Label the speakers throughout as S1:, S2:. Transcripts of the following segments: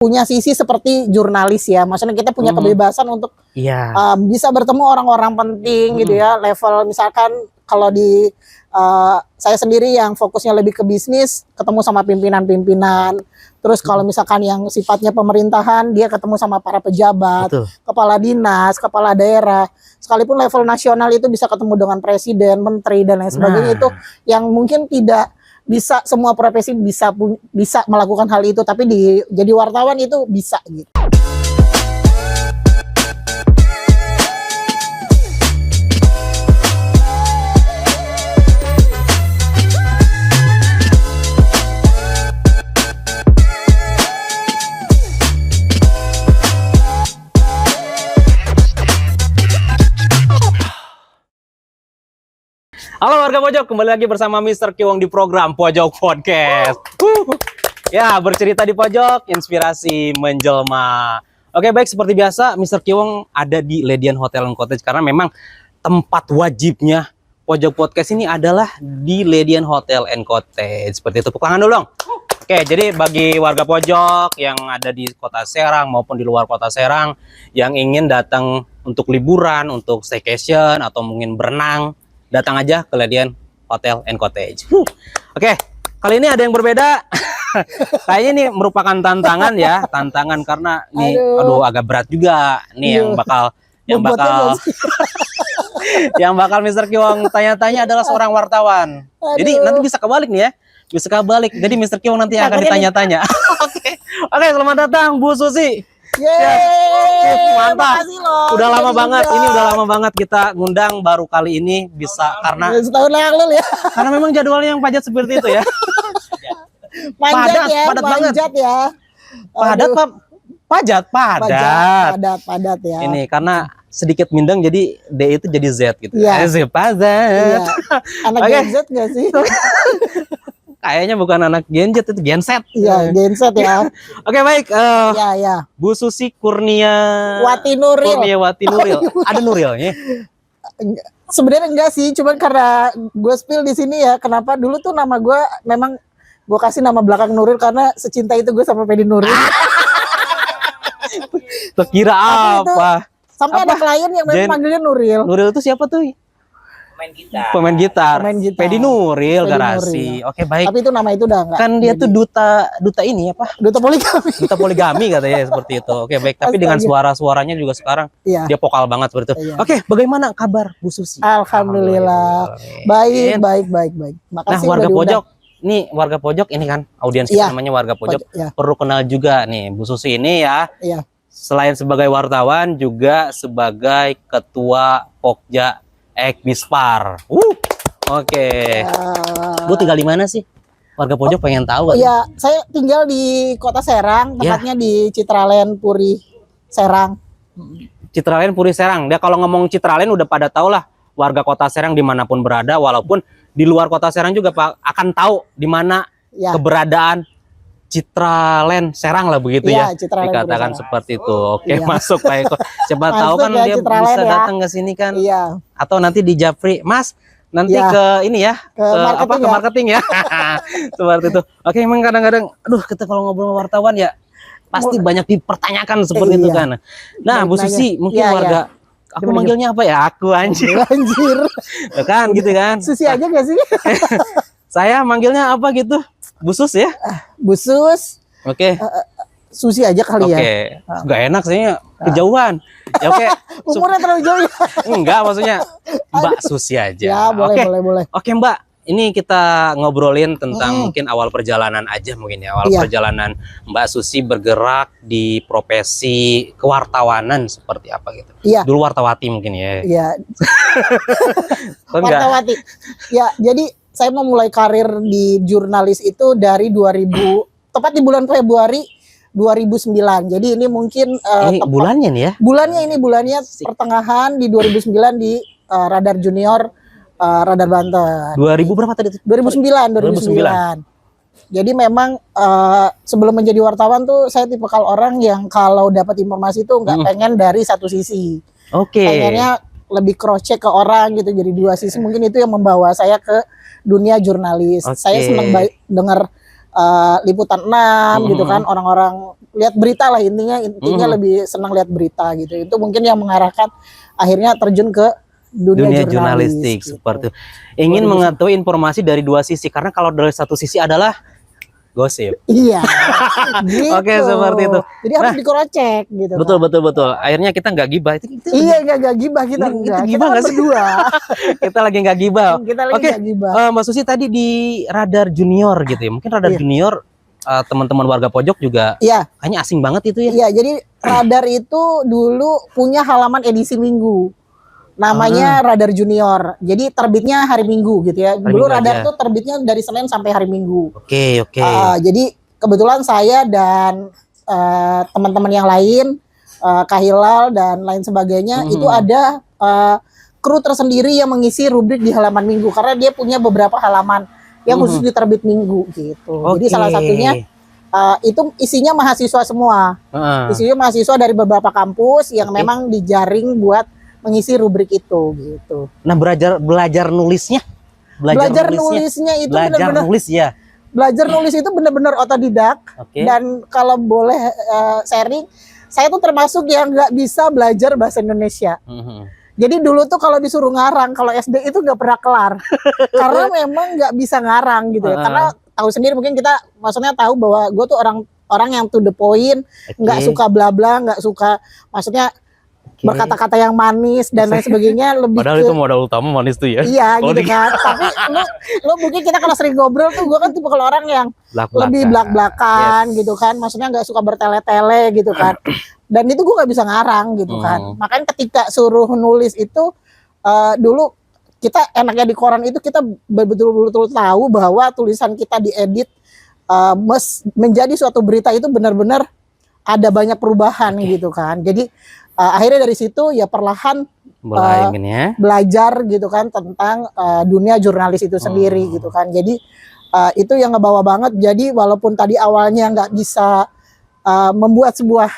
S1: punya sisi seperti jurnalis ya. Maksudnya kita punya kebebasan untuk bisa bertemu orang-orang penting gitu ya. Level misalkan kalau di saya sendiri yang fokusnya lebih ke bisnis, ketemu sama pimpinan-pimpinan. Terus kalau misalkan yang sifatnya pemerintahan, dia ketemu sama para pejabat, kepala dinas, kepala daerah. Sekalipun level nasional itu bisa ketemu dengan presiden, menteri dan lain sebagainya. Itu yang mungkin tidak bisa semua profesi bisa melakukan hal itu, tapi jadi wartawan itu bisa gitu.
S2: Halo warga Pojok, kembali lagi bersama Mr. Kiwong di program Pojok Podcast. Ya, bercerita di pojok, inspirasi menjelma. Oke, baik, seperti biasa Mr. Kiwong ada di Ledian Hotel and Cottage karena memang tempat wajibnya Pojok Podcast ini adalah di Ledian Hotel and Cottage. Seperti itu, tepuk tangan dulu dong. Oke, jadi bagi warga Pojok yang ada di Kota Serang maupun di luar Kota Serang yang ingin datang untuk liburan, untuk staycation atau mungkin berenang, datang aja ke Ledian Hotel and Cottage. Oke, kali ini ada yang berbeda. Kayaknya ini merupakan tantangan ya, tantangan karena nih, aduh agak berat juga nih yang bakal Mr. Kiwong tanya-tanya adalah seorang wartawan. Jadi nanti bisa kebalik nih ya, bisa kebalik. Jadi Mr. Kiwong nanti akan ditanya-tanya. Oke, selamat datang Bu Susi.
S1: Yeay,
S2: mantap. Udah lama banget, ini udah lama banget kita ngundang, baru kali ini bisa karena
S1: setahun lalu ya.
S2: Karena memang jadwalnya yang padat seperti itu ya.
S1: Padat ya.
S2: Padat Pak.
S1: Padat ya.
S2: Ini karena sedikit mindeng jadi D itu jadi Z gitu.
S1: Iya.
S2: Padat.
S1: Anak Gen Z nggak sih?
S2: Kayaknya bukan anak Gen Z, itu Gen Z.
S1: Iya, Gen Z ya.
S2: Oke, baik.
S1: Ya.
S2: Bu Susi Kurniawati
S1: Nuril.
S2: Ada Nurilnya?
S1: Sebenarnya enggak sih, cuman karena gue spill di sini ya. Kenapa dulu tuh nama gue memang gue kasih nama belakang Nuril karena secinta itu gue sama Pedi Nuril.
S2: Kira apa?
S1: Sampai ada klien yang memang manggilnya Nuril.
S2: Nuril itu siapa tuh? Pemain gitar. Pedi Nuril Garasi. Oke, baik.
S1: Tapi itu nama itu udah enggak.
S2: Kan dia tuh duta ini apa?
S1: Duta poligami.
S2: Duta poligami katanya seperti itu. Oke, baik. Tapi dengan suaranya juga sekarang dia vokal banget seperti itu. Oke, bagaimana kabar Bu Susi?
S1: Alhamdulillah. Baik. Makasih.
S2: Nah, warga Pojok. Nih, warga Pojok ini kan audiens kita namanya warga Pojok. Perlu kenal juga nih Bu Susi ini ya.
S1: Iya.
S2: Selain sebagai wartawan juga sebagai ketua Pokja Ekbispar. Oke. Bu tinggal di mana sih? Warga Pojok pengen tahu.
S1: Iya, saya tinggal di Kota Serang, tepatnya di Citraland Puri Serang.
S2: Citraland Puri Serang. Dia kalau ngomong Citraland udah pada tahu lah warga Kota Serang dimanapun berada, walaupun di luar Kota Serang juga akan tahu di mana keberadaan Citraland Serang lah begitu ya. Dikatakan seperti itu. Oke, masuk Pak Eko. Coba tahu kan dia bisa datang ke sini kan.
S1: Iya.
S2: Atau nanti di Japri, Mas, nanti ke ini ya, ke marketing ya. Seperti itu. Oke, emang kadang-kadang aduh kita kalau ngobrol wartawan ya pasti banyak dipertanyakan seperti itu kan. Nah, Bu Susi mungkin warga aku manggilnya apa ya? Aku anjir. Kan gitu kan.
S1: Susi aja gak sih?
S2: Saya manggilnya apa gitu? Bu Sus ya?
S1: Bu Sus.
S2: Oke.
S1: Susi aja kali ya.
S2: Oke. Gak enak sih kejauhan. Ya oke.
S1: Umurnya terlalu jauh ya?
S2: Enggak, maksudnya Mbak Susi aja.
S1: Ya, boleh.
S2: Oke, Mbak. Ini kita ngobrolin tentang mungkin awal perjalanan aja mungkin ya. Awal perjalanan Mbak Susi bergerak di profesi kewartawanan seperti apa gitu.
S1: Iya.
S2: Dulu wartawati mungkin ya.
S1: Iya. Wartawati. Ya, jadi saya memulai karir di jurnalis itu dari 2000, tepat di bulan Februari 2009. Jadi ini mungkin
S2: ini bulannya nih ya.
S1: Bulannya pertengahan di 2009 di Radar Junior Radar Banten.
S2: 2000 berapa tadi?
S1: 2009. Jadi memang sebelum menjadi wartawan tuh saya tipikal orang yang kalau dapat informasi tuh nggak pengen dari satu sisi.
S2: Oke.
S1: Pengennya lebih cross check ke orang gitu, jadi dua sisi. Mungkin itu yang membawa saya ke dunia jurnalis. Saya senang dengar Liputan 6 gitu kan, orang-orang lihat berita lah, intinya lebih senang lihat berita gitu. Itu mungkin yang mengarahkan akhirnya terjun ke dunia
S2: jurnalistik
S1: gitu.
S2: seperti itu. Ingin mengetahui informasi dari dua sisi, karena kalau dari satu sisi adalah gosip.
S1: Iya. Gitu.
S2: Oke, seperti itu.
S1: Jadi harus dikrocek gitu.
S2: Betul. Akhirnya kita nggak gibah.
S1: Iya, nggak gibah kita.
S2: Kita
S1: Kita kan berdua.
S2: Kita lagi nggak gibah.
S1: Kita lagi nggak gibah.
S2: Mbak Susi tadi di Radar Junior gitu ya. Mungkin Radar Junior teman-teman warga pojok juga kayaknya asing banget itu ya.
S1: Iya, jadi Radar itu dulu punya halaman edisi minggu. Namanya Radar Junior. Jadi terbitnya hari Minggu gitu ya. Dulu Radar tuh terbitnya dari Senin sampai hari Minggu.
S2: Oke.
S1: Jadi kebetulan saya dan teman-teman yang lain, Kak Hilal dan lain sebagainya, itu ada kru tersendiri yang mengisi rubrik di halaman Minggu, karena dia punya beberapa halaman yang khusus diterbit Minggu gitu. Jadi salah satunya itu isinya mahasiswa semua. Isinya mahasiswa dari beberapa kampus yang memang dijaring buat mengisi rubrik itu gitu.
S2: Nah, belajar nulisnya
S1: Nulisnya itu benar-benar
S2: nulis ya.
S1: Belajar nulis itu benar-benar otodidak. Dan kalau boleh sharing, saya tuh termasuk yang nggak bisa belajar bahasa Indonesia. Jadi dulu tuh kalau disuruh ngarang, kalau SD itu nggak pernah kelar. Karena memang nggak bisa ngarang gitu ya. Karena tahu sendiri, mungkin kita maksudnya tahu bahwa gue tuh orang yang to the point, nggak suka bla bla, nggak suka maksudnya berkata-kata yang manis dan lain sebagainya.
S2: Padahal itu modal utama manis tuh ya.
S1: Iya gitu kan. Tapi lu mungkin kita kalau sering ngobrol tuh, gue kan tipe kalau orang yang lebih belak-belakan gitu kan. Maksudnya nggak suka bertele-tele gitu kan. Dan itu gue nggak bisa ngarang gitu kan. Makanya ketika suruh nulis itu dulu kita enaknya di koran itu kita betul-betul tahu bahwa tulisan kita diedit menjadi suatu berita itu benar-benar ada banyak perubahan gitu kan. Jadi akhirnya dari situ ya perlahan belajar gitu kan tentang dunia jurnalis itu sendiri gitu kan. Jadi itu yang ngebawa banget. Jadi walaupun tadi awalnya nggak bisa membuat sebuah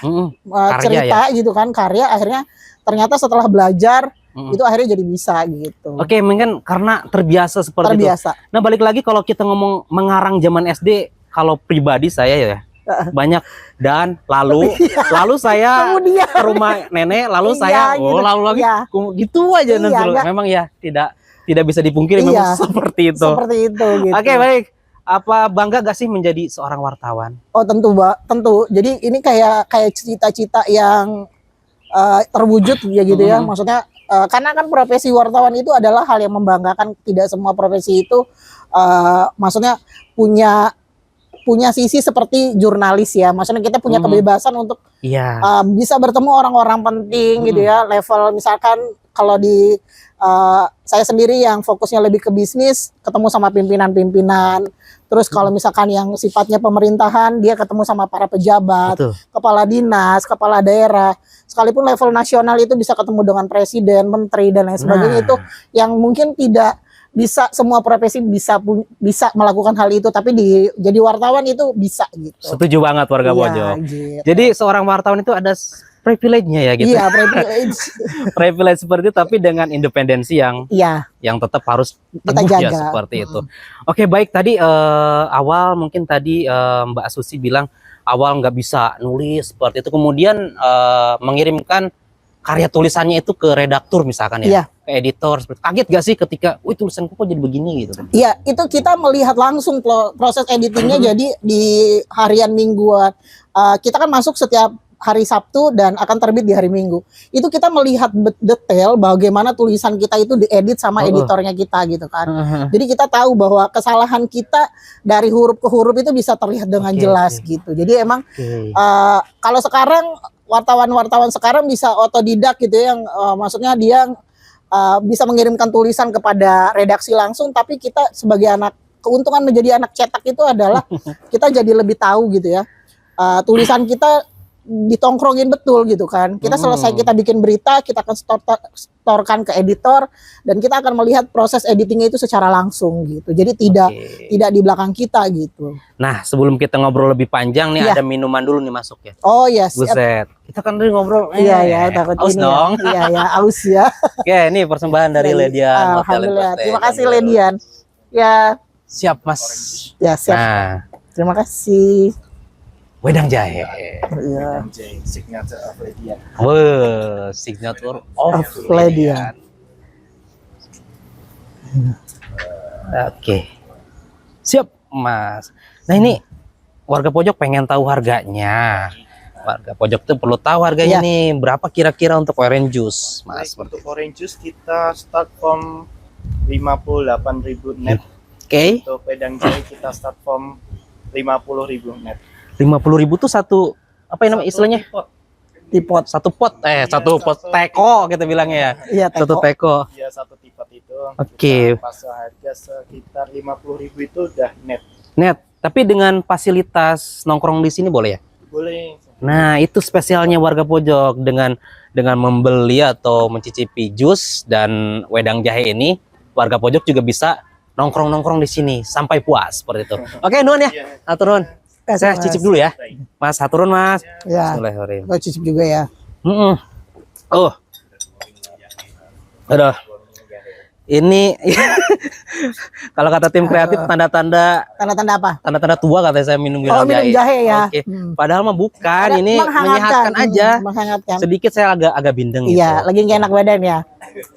S1: cerita gitu kan, karya, akhirnya ternyata setelah belajar itu akhirnya jadi bisa gitu.
S2: Oke, mungkin karena terbiasa seperti itu. Nah, balik lagi kalau kita ngomong mengarang zaman SD, kalau pribadi saya ya banyak dan lalu saya ke rumah nenek, lalu saya lalu lagi gitu aja memang ya tidak bisa dipungkiri memang seperti itu. Gitu. Oke, baik. Apa bangga gak sih menjadi seorang wartawan?
S1: Oh, tentu. Jadi ini kayak cita-cita yang terwujud ya gitu ya. Maksudnya karena kan profesi wartawan itu adalah hal yang membanggakan. Tidak semua profesi itu maksudnya punya sisi seperti jurnalis ya. Maksudnya kita punya kebebasan untuk bisa bertemu orang-orang penting gitu ya. Level misalkan kalau di saya sendiri yang fokusnya lebih ke bisnis, ketemu sama pimpinan-pimpinan. Terus kalau misalkan yang sifatnya pemerintahan, dia ketemu sama para pejabat, kepala dinas, kepala daerah. Sekalipun level nasional itu bisa ketemu dengan presiden, menteri dan lain sebagainya. Itu yang mungkin tidak bisa semua profesi bisa melakukan hal itu, tapi jadi wartawan itu bisa gitu.
S2: Setuju banget warga Pojok. Gitu. Jadi seorang wartawan itu ada privilege-nya ya gitu.
S1: Iya, privilege.
S2: Privilege seperti itu, tapi dengan independensi yang tetap harus teguh ya seperti itu. Oke, baik, tadi awal mungkin tadi Mbak Susi bilang awal nggak bisa nulis seperti itu, kemudian mengirimkan karya tulisannya itu ke redaktur misalkan ya, ke editor. Kaget gak sih ketika, wih tulisanku kok jadi begini gitu?
S1: Iya, itu kita melihat langsung proses editingnya. Jadi di harian mingguan, kita kan masuk setiap hari Sabtu dan akan terbit di hari Minggu. Itu kita melihat detail bagaimana tulisan kita itu diedit sama editornya kita gitu kan. Jadi kita tahu bahwa kesalahan kita dari huruf ke huruf itu bisa terlihat dengan jelas gitu. Jadi emang kalau sekarang wartawan-wartawan sekarang bisa otodidak gitu ya, yang maksudnya dia bisa mengirimkan tulisan kepada redaksi langsung, tapi kita sebagai keuntungan menjadi anak cetak itu adalah kita jadi lebih tahu gitu ya, tulisan kita ditongkrongin betul gitu kan. Kita selesai kita bikin berita, kita akan storkan ke editor dan kita akan melihat proses editingnya itu secara langsung gitu. Jadi tidak di belakang kita gitu.
S2: Nah, sebelum kita ngobrol lebih panjang nih, ada minuman dulu nih masuk ya.
S1: Oh yes.
S2: Buset. Kita kan tadi ngobrol.
S1: Iya, takut
S2: aus
S1: ini
S2: dong.
S1: Iya, aus ya.
S2: Oke, ini persembahan dari Ledian.
S1: Alhamdulillah. Terima kasih Ledian. Ya.
S2: Siap, Mas.
S1: Ya, siap.
S2: Nah,
S1: Terima kasih.
S2: Wedang jahe.
S1: Iya.
S3: Signature of Ledian.
S2: Wah, signature of
S1: Ledian.
S2: Oke. Siap, Mas. Nah, ini warga pojok pengen tahu harganya. Warga pojok tuh perlu tahu harganya
S1: Iya.
S2: nih, berapa kira-kira untuk orange juice, Mas?
S3: Untuk orange juice kita start from 58.000 net.
S2: Oke.
S3: Untuk wedang jahe kita start from 50.000 net.
S2: 50.000 tuh satu apa yang namanya istilahnya?
S1: Tipot.
S2: Satu pot, satu pot teko kita bilangnya ya.
S1: Iya,
S2: Satu teko.
S3: Ya satu tipot itu.
S2: Oke.
S3: Kita pas harga sekitar 50.000 itu udah net.
S2: Net, tapi dengan fasilitas nongkrong di sini boleh ya?
S3: Boleh.
S2: Nah, itu spesialnya warga pojok dengan membeli atau mencicipi jus dan wedang jahe ini, warga pojok juga bisa nongkrong-nongkrong di sini sampai puas seperti itu. Oke, nuhun ya. Hatur nuhun. Saya
S1: Mas.
S2: cicip dulu ya. Mas, hatur nuhun, Mas.
S1: Ya.
S2: Bismillahirrahmanirrahim.
S1: Gue cicip juga ya.
S2: Oh. Aduh. Ini kalau kata tim kreatif tanda-tanda
S1: Tanda-tanda apa?
S2: tanda-tanda tua katanya saya minum
S1: Oh, minum jahe ya.
S2: Oke. Padahal mah bukan,
S1: Karena
S2: ini menyehatkan aja.
S1: Menghangatkan.
S2: Sedikit saya agak bindeng gitu.
S1: Iya, lagi nggak enak badan ya.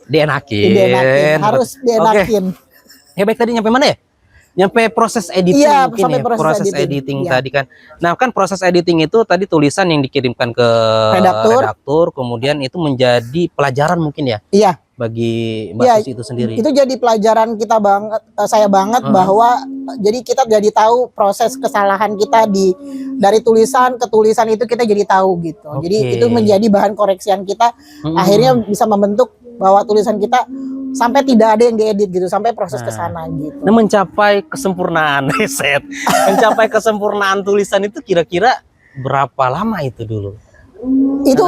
S2: Dienakin.
S1: Dienakin. Harus dienakin.
S2: Ya baik, tadi nyampe mana ya? Nyampe proses editing
S1: Iya,
S2: mungkin
S1: sampai
S2: ya.
S1: proses editing.
S2: editing
S1: Iya.
S2: tadi kan. Nah, kan proses editing itu tadi tulisan yang dikirimkan ke redaktur, kemudian itu menjadi pelajaran mungkin ya
S1: Iya.
S2: bagi Mbak
S1: Iya,
S2: Susi itu sendiri.
S1: Itu jadi pelajaran kita banget, saya banget bahwa jadi kita jadi tahu proses kesalahan kita dari tulisan ke tulisan itu kita jadi tahu gitu. Jadi itu menjadi bahan koreksian kita. Akhirnya bisa membentuk bahwa tulisan kita sampai tidak ada yang diedit gitu, sampai proses ke sana gitu.
S2: Nah, mencapai kesempurnaan set. Mencapai kesempurnaan tulisan itu kira-kira berapa lama itu dulu?
S1: Itu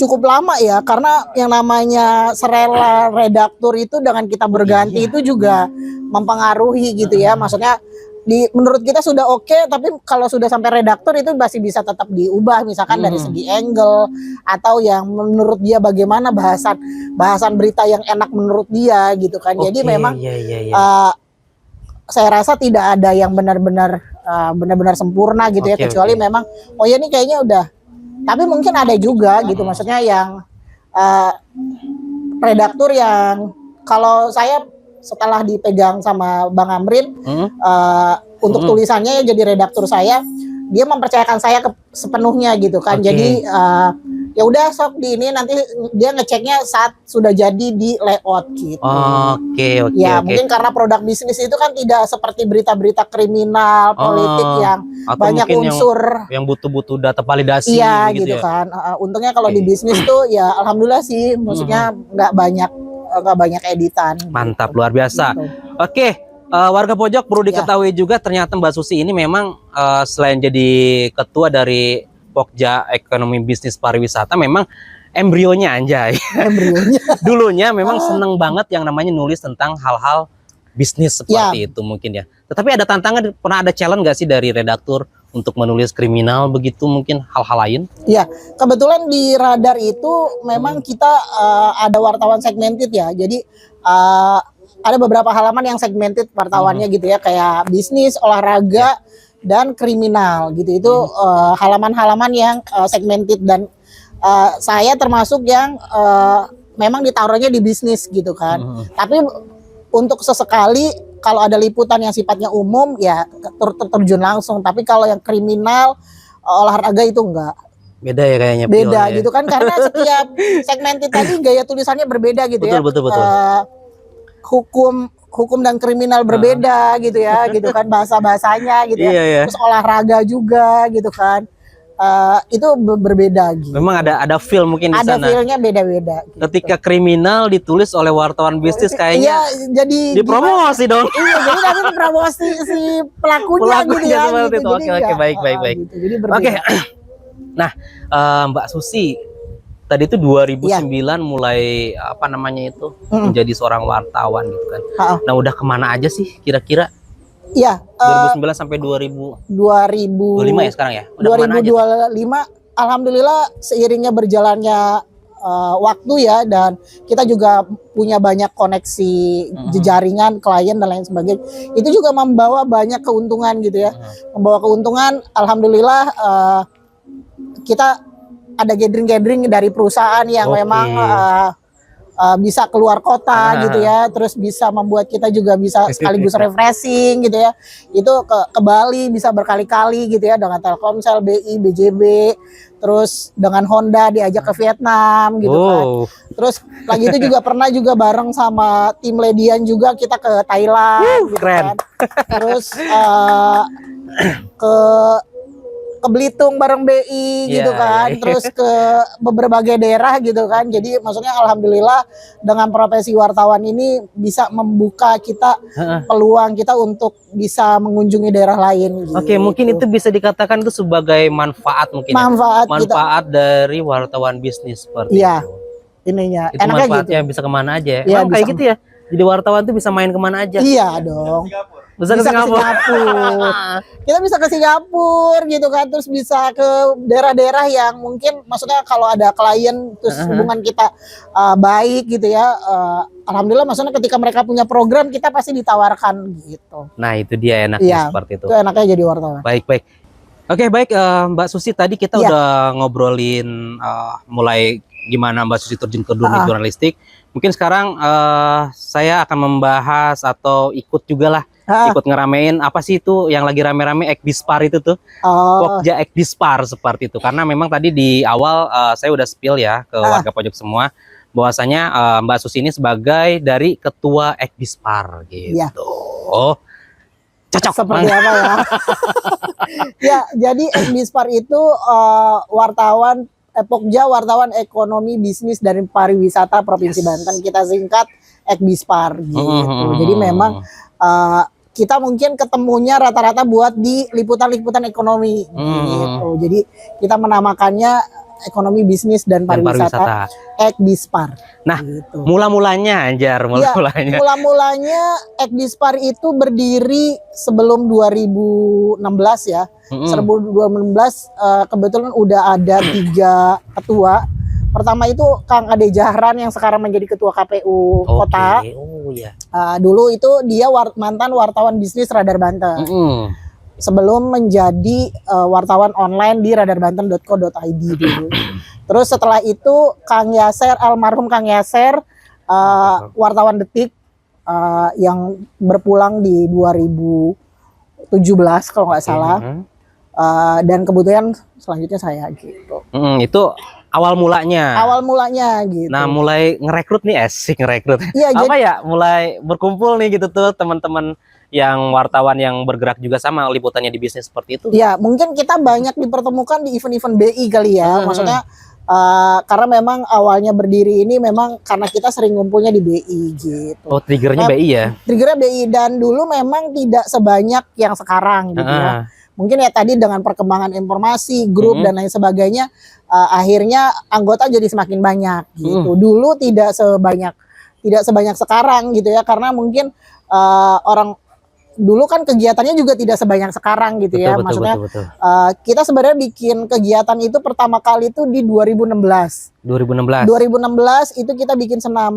S1: cukup lama ya, karena yang namanya serela redaktur itu dengan kita berganti itu juga mempengaruhi gitu ya. Maksudnya menurut kita sudah oke, tapi kalau sudah sampai redaktur itu masih bisa tetap diubah, misalkan dari segi angle atau yang menurut dia bagaimana bahasan berita yang enak menurut dia gitu kan. Jadi memang saya rasa tidak ada yang benar-benar sempurna gitu ya, kecuali memang oh ya ini kayaknya udah. Tapi mungkin ada juga gitu, maksudnya yang redaktur yang kalau saya setelah dipegang sama Bang Amrin untuk tulisannya ya jadi redaktur saya, dia mempercayakan saya sepenuhnya gitu kan. Jadi ya udah sok di ini, nanti dia ngeceknya saat sudah jadi di layout gitu.
S2: Oke.
S1: Ya mungkin karena produk bisnis itu kan tidak seperti berita-berita kriminal, politik yang
S2: atau
S1: banyak unsur
S2: yang butuh-butuh data validasi.
S1: Iya gitu
S2: ya.
S1: kan. Untungnya kalau di bisnis tuh ya alhamdulillah sih, maksudnya nggak banyak editan.
S2: Mantap, luar biasa.
S1: Gitu.
S2: Oke, warga pojok perlu diketahui juga ternyata Mbak Susi ini memang selain jadi ketua dari Pokja Ekonomi Bisnis Pariwisata, memang embrionya anjay. Embrionya. Dulunya memang seneng banget yang namanya nulis tentang hal-hal bisnis seperti itu mungkin ya. Tetapi ada tantangan, pernah ada challenge nggak sih dari redaktur untuk menulis kriminal begitu, mungkin hal-hal lain?
S1: Ya, kebetulan di Radar itu memang kita ada wartawan segmented ya. Jadi ada beberapa halaman yang segmented wartawannya gitu ya, kayak bisnis, olahraga, dan kriminal gitu. Itu halaman-halaman yang segmented, dan saya termasuk yang memang ditaruhnya di bisnis gitu kan. Tapi untuk sesekali kalau ada liputan yang sifatnya umum ya terjun langsung. Tapi kalau yang kriminal, olahraga itu enggak.
S2: Beda ya kayaknya.
S1: Beda gitu kan, karena setiap segmented tadi gaya tulisannya berbeda gitu ya.
S2: Betul.
S1: Hukum dan kriminal berbeda gitu ya, gitu kan, bahasanya gitu ya. Terus olahraga juga gitu kan. Itu berbeda gitu.
S2: Memang ada feel mungkin di sana.
S1: Ada feelnya beda-beda gitu.
S2: Ketika kriminal ditulis oleh wartawan bisnis kayaknya
S1: jadi
S2: dipromosi dong.
S1: Iya, jadi nanti promosi si pelakunya gitu ya.
S2: Seperti
S1: Gitu.
S2: itu. Oke, baik.
S1: Gitu. Jadi berbeda.
S2: Oke. Nah, Mbak Susi tadi itu 2009 mulai apa namanya itu menjadi seorang wartawan gitu kan. Nah, udah kemana aja sih kira-kira?
S1: Iya,
S2: 2009 sampai 2025 ya sekarang ya. Udah
S1: 2025 alhamdulillah seiringnya berjalannya waktu ya, dan kita juga punya banyak koneksi jaringan klien dan lain sebagainya. Itu juga membawa banyak keuntungan gitu ya. Membawa keuntungan, alhamdulillah kita ada gathering dari perusahaan yang memang bisa keluar kota gitu ya, terus bisa membuat kita juga bisa sekaligus refreshing gitu ya. Itu ke Bali bisa berkali-kali gitu ya, dengan Telkomsel, BI, BJB, terus dengan Honda diajak ke Vietnam gitu kan. Terus lagi itu juga pernah juga bareng sama tim Ledian juga kita ke Thailand gitu
S2: keren.
S1: kan. Terus ke Belitung bareng BI gitu kan, terus ke berbagai daerah gitu kan. Jadi maksudnya alhamdulillah dengan profesi wartawan ini bisa membuka kita peluang kita untuk bisa mengunjungi daerah lain.
S2: Oke, mungkin itu bisa dikatakan itu sebagai manfaat mungkin. Manfaat dari wartawan bisnis seperti itu.
S1: Ininya.
S2: Itu
S1: Enaknya
S2: manfaatnya
S1: gitu.
S2: bisa kemana aja.
S1: Ya,
S2: Emang kayak gitu ya. Jadi wartawan tuh bisa main kemana aja.
S1: Iya dong.
S2: Bisa ke Singapura.
S1: Kita bisa ke Singapura gitu kan, terus bisa ke daerah-daerah yang mungkin maksudnya kalau ada klien terus hubungan kita baik gitu ya, alhamdulillah maksudnya ketika mereka punya program kita pasti ditawarkan gitu.
S2: Nah itu dia enaknya seperti itu.
S1: Itu enaknya jadi wartawan.
S2: Baik. Oke, baik Mbak Susi, tadi kita udah ngobrolin mulai gimana Mbak Susi terjun ke dunia jurnalistik. Mungkin sekarang saya akan membahas atau ikut juga lah, ikut ngeramein apa sih itu yang lagi rame-rame Ekdispar itu tuh. Pokja Ekdispar seperti itu. Karena memang tadi di awal saya udah spill ya ke warga pojok semua bahwasanya Mbak Susi ini sebagai dari ketua Ekdispar gitu. Cocok.
S1: Seperti apa ya? Ya, jadi Ekdispar itu wartawan Pokja wartawan ekonomi bisnis dari pariwisata Provinsi Banten, kita singkat Ekdispar gitu. Jadi memang kita mungkin ketemunya rata-rata buat di liputan-liputan ekonomi gitu. Jadi kita menamakannya ekonomi bisnis dan pariwisata Ekdispar.
S2: Nah,
S1: gitu.
S2: Mulanya
S1: Ekdispar itu berdiri sebelum 2016 ya. 2016 kebetulan udah ada 3 ketua. Pertama itu Kang Ade Jahran yang sekarang menjadi ketua KPU Kota. Dulu itu dia mantan wartawan bisnis Radar Banten. Sebelum menjadi wartawan online di radarbanten.co.id dulu. Terus setelah itu Kang Yaser, almarhum Kang Yaser, wartawan Detik yang berpulang di 2017 kalau nggak salah. Dan kemudian selanjutnya saya gitu.
S2: Itu awal mulanya.
S1: Awal mulanya gitu.
S2: Nah, mulai ngerekrut nih, ngerekrut.
S1: Iya,
S2: apa ya? Mulai berkumpul nih gitu tuh teman-teman yang wartawan yang bergerak juga sama liputannya di bisnis seperti itu.
S1: Ya, mungkin kita banyak dipertemukan di event-event BI kali ya. Maksudnya karena memang awalnya berdiri ini memang karena kita sering ngumpulnya di BI gitu.
S2: Oh, triggernya BI ya?
S1: Triggernya BI, dan dulu memang tidak sebanyak yang sekarang gitu ya. Mungkin ya tadi dengan perkembangan informasi, grup dan lain sebagainya, akhirnya anggota jadi semakin banyak gitu. Dulu tidak sebanyak sekarang gitu ya, karena mungkin orang dulu kan kegiatannya juga tidak sebanyak sekarang gitu ya. Maksudnya kita sebenarnya bikin kegiatan itu pertama kali itu di 2016 itu kita bikin senam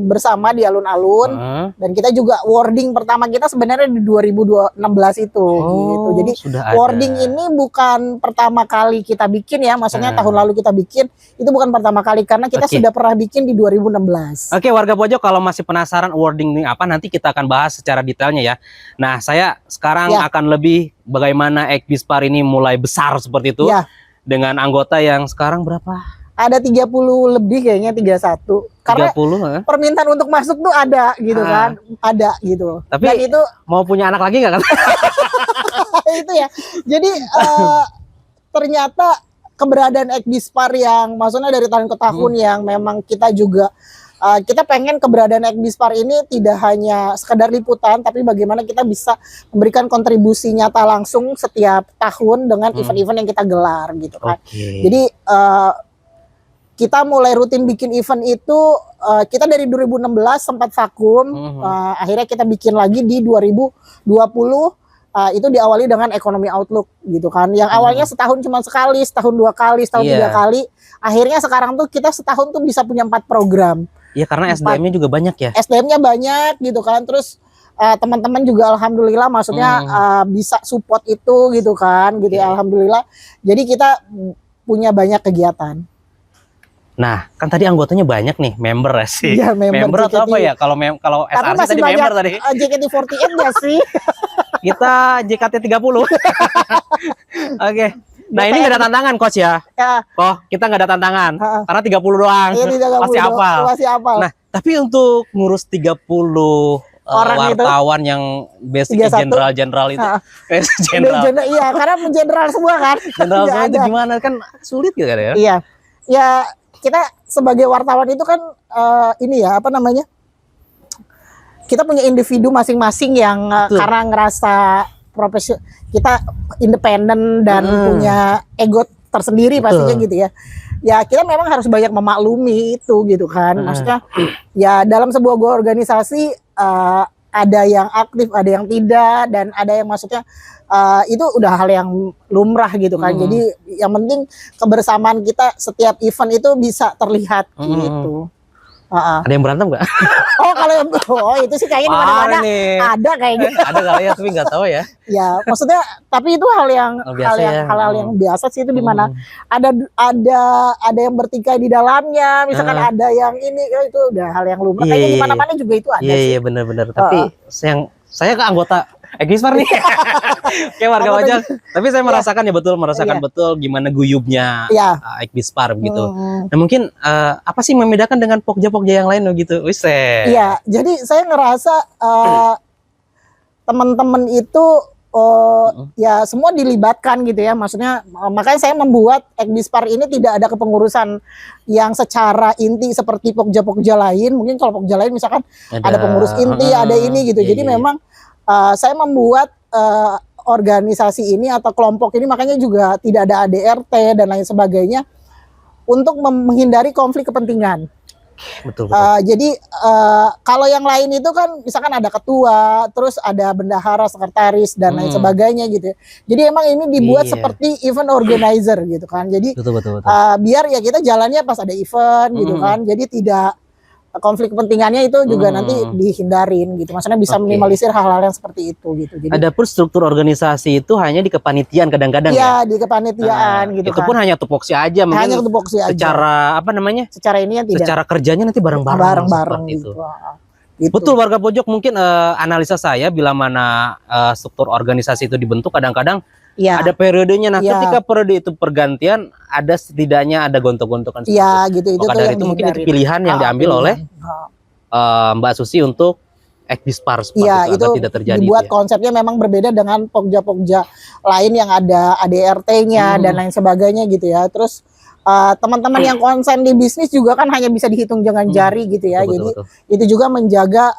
S1: bersama di alun-alun, dan kita juga wording pertama kita sebenarnya di 2016 itu gitu. Jadi wording ini bukan pertama kali kita bikin ya, maksudnya tahun lalu kita bikin, itu bukan pertama kali karena kita sudah pernah bikin di 2016.
S2: Oke, warga pojok kalau masih penasaran wording ini apa, nanti kita akan bahas secara detailnya ya. Nah, saya sekarang akan lebih bagaimana Ekdispar ini mulai besar seperti itu dengan anggota yang sekarang berapa?
S1: Ada 30 lebih kayaknya, 31. Karena 30, permintaan untuk masuk tuh ada gitu kan. Ada gitu.
S2: Tapi
S1: dan itu
S2: mau punya anak lagi nggak kan?
S1: Itu ya. Jadi ternyata keberadaan Ekdispar yang maksudnya dari tahun ke tahun yang memang kita juga kita pengen keberadaan Ekdispar ini tidak hanya sekedar liputan, tapi bagaimana kita bisa memberikan kontribusi nyata langsung setiap tahun dengan event-event yang kita gelar gitu kan. Jadi kita mulai rutin bikin event itu, kita dari 2016 sempat vakum, akhirnya kita bikin lagi di 2020 itu diawali dengan ekonomi outlook gitu kan. Yang awalnya setahun cuma sekali, setahun 2 kali, setahun 3 kali. Akhirnya sekarang tuh kita setahun tuh bisa punya 4 program.
S2: Iya, karena SDM-nya juga banyak ya.
S1: SDM-nya banyak gitu kan. Terus teman-teman juga alhamdulillah maksudnya bisa support itu gitu kan gitu ya, alhamdulillah. Jadi kita punya banyak kegiatan.
S2: Nah, kan tadi anggotanya banyak nih, member ya sih.
S1: Iya, member
S2: atau apa ya? Kalau
S1: tapi
S2: SRC
S1: masih
S2: tadi
S1: banyak
S2: member tadi.
S1: JKT48 gak sih?
S2: Kita JKT 30. Oke. Nah, ini nggak ada tantangan coach ya. Kok kita nggak ada tantangan. Karena 30 doang.
S1: Iya, 30
S2: Pasti hafal.
S1: Masih hafal.
S2: Nah, tapi untuk ngurus 30
S1: orang
S2: wartawan yang basicnya
S1: 31.
S2: jenderal itu. Jenderal.
S1: Iya, karena mengeneral semua kan.
S2: Jenderal semua itu gimana kan sulit gitu kan ya?
S1: Iya. Ya, kita sebagai wartawan itu kan ini ya, apa namanya? Kita punya individu masing-masing yang karena ngerasa kita independen dan punya ego tersendiri pastinya gitu ya. Ya kita memang harus banyak memaklumi itu gitu kan. Maksudnya ya dalam sebuah organisasi ada yang aktif, ada yang tidak, dan ada yang maksudnya itu udah hal yang lumrah gitu kan. Jadi yang penting kebersamaan kita setiap event itu bisa terlihat gitu.
S2: Ada yang berantem nggak?
S1: Oh kalau itu sih kayaknya di mana-mana ada kayaknya.
S2: Ada kali ya, tapi nggak tahu ya.
S1: Ya maksudnya tapi itu hal yang yang biasa sih, itu di mana ada yang bertikai di dalamnya, misalkan ada yang ini ya, itu udah hal yang lumrah. Kayaknya di mana-mana juga itu ada.
S2: Iya benar-benar. Tapi saya ke anggota Ekbispar nih. Kayak warga wajah. Tapi saya merasakan betul gimana guyubnya Ekbispar begitu. Nah mungkin apa sih membedakan dengan pokja-pokja yang lain begitu?
S1: Iya, jadi saya ngerasa teman-teman itu ya semua dilibatkan gitu ya. Maksudnya makanya saya membuat Ekbispar ini tidak ada kepengurusan yang secara inti seperti pokja-pokja lain. Mungkin kalau pokja lain misalkan ada pengurus inti, ada ini gitu. Jadi memang saya membuat organisasi ini atau kelompok ini, makanya juga tidak ada ADRT dan lain sebagainya untuk menghindari konflik kepentingan.
S2: Betul.
S1: Jadi kalau yang lain itu kan misalkan ada ketua, terus ada bendahara, sekretaris dan lain sebagainya gitu. Jadi emang ini dibuat seperti event organizer gitu kan. Jadi
S2: betul.
S1: Biar ya kita jalannya pas ada event gitu kan. Jadi tidak konflik kepentingannya itu juga nanti dihindarin gitu. Maksudnya bisa minimalisir hal-hal yang seperti itu gitu. Jadi
S2: adapun struktur organisasi itu hanya di kepanitiaan kadang-kadang
S1: ya. Di kepanitiaan gitu
S2: itu
S1: kan.
S2: Itu pun hanya tupoksi aja mungkin.
S1: Hanya tupoksi aja.
S2: Secara apa namanya?
S1: Secara ini ya tidak.
S2: Secara kerjanya nanti bareng-bareng
S1: gitu.
S2: Gitu. Betul, warga pojok, mungkin analisa saya bila mana struktur organisasi itu dibentuk kadang-kadang ada periodenya. Nah, ketika periode itu pergantian, ada setidaknya ada gontok-gontokan.
S1: Iya, gitu.
S2: Maka dari itu mungkin itu pilihan yang diambil oleh Mbak Susi untuk Ekbispar
S1: itu
S2: tidak terjadi.
S1: Dibuat konsepnya memang berbeda dengan pokja-pokja lain yang ada ADRT-nya dan lain sebagainya gitu ya. Terus teman-teman yang konsen di bisnis juga kan hanya bisa dihitung dengan jari gitu ya. Jadi itu juga menjaga